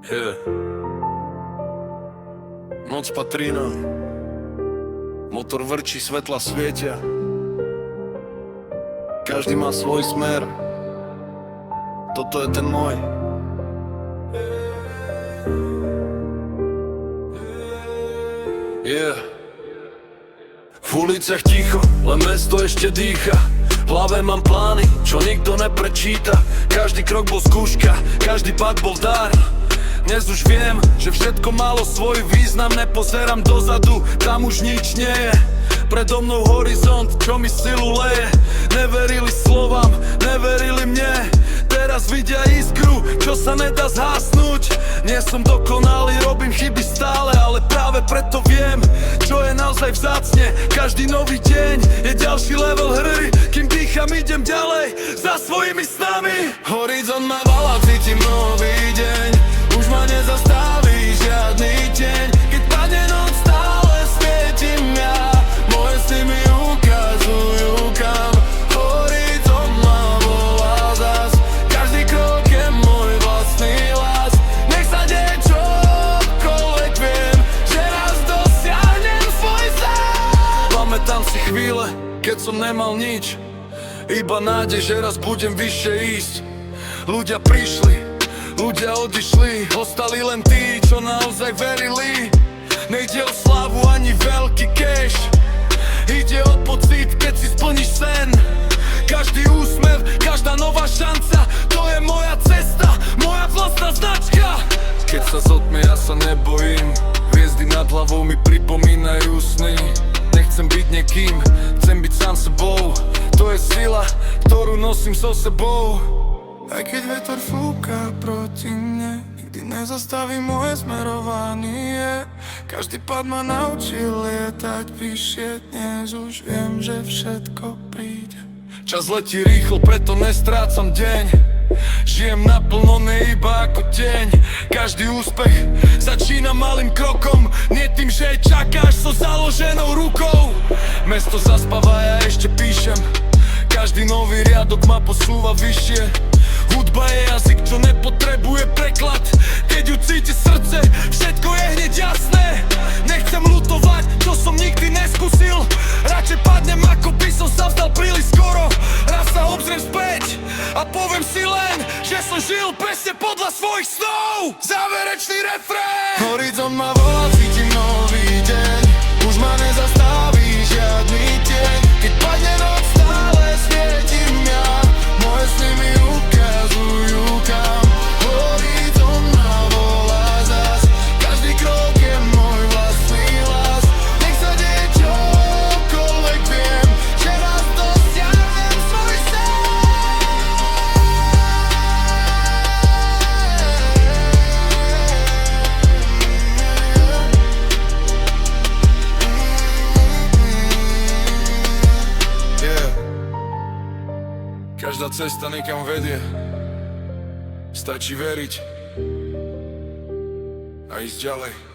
Yeah. Noc patrí nám, motor vrčí, svetla svietia. Každý má svoj smer, toto je ten môj. Yeah. V uliciach ticho, len mesto ešte dýcha. V hlave mám plány, čo nikto neprečíta. Každý krok bol skúška, každý pád bol dar. Dnes už viem, že všetko malo svoj význam. Nepozerám dozadu, tam už nič nie je. Predo mnou horizont, čo mi silu leje. Neverili slovám, neverili mne. Teraz vidia iskru, čo sa nedá zhasnúť. Nie som dokonalý, robím chyby stále, ale práve preto viem, čo je naozaj vzácne. Každý nový deň je ďalší level hry. Kým dýcham, idem ďalej za svojimi snami. Horizont ma volá, cítim nový deň. Už ma nezastaví žiadny deň. Keď padne noc, stále svietim ja. Moje sny mi ukazujú kam. Horizont ma volá zas. Každý krok je môj vlastný hlas. Nech sa deje čokoľvek, viem, že raz dosiahnem svoj sen. Pamätám si chvíle, keď som nemal nič, iba nádej, že raz budem vyššie ísť. Ľudia prišli, ľudia odišli, ostali len tí, čo naozaj verili. Nejde o slávu ani veľký cash, ide o pocit, keď si splníš sen. Každý úsmev, každá nová šanca, to je moja cesta, moja vlastná značka. Keď sa zotme, ja sa nebojím, hviezdy nad hlavou mi pripomínajú sny. Nechcem byť niekým, chcem byť sám sebou. To je sila, ktorú nosím so sebou. Aj keď vetor fúka proti mne, nikdy nezastaví moje smerovanie. Každý pád ma naučil lietať vyššie, dnes už viem, že všetko príde. Čas letí rýchlo, preto nestrácam deň. Žijem naplno, ne iba ako deň. Každý úspech začína malým krokom, nie tým, že čakáš so založenou rukou. Mesto zaspáva, ja ešte píšem. Každý nový riadok ma posúva vyššie. Hudba je jazyk, čo nepotrebuje preklad. Keď ju cíti srdce, všetko je hneď jasné. Nechcem lutovať, čo som nikdy neskúsil. Radšej padnem, ako by som sa vzdal príliš skoro. Raz sa obzriem späť a poviem si len, že som žil presne podľa svojich snov. Záverečný refrén. Horizont ma volá, cítim nový deň. Už ma nezastaví žiadny deň. Keď padne noc, stále svietim ja. Moje sny mi ukazujú kam. Horizont ma volá zas. Každý krok je môj vlastný hlas. Nech sa deje čokoľvek, viem, že raz dosiahnem svoj sen. Yeah. Každá cesta niekam vedie. Stačí veriť a ísť ďalej.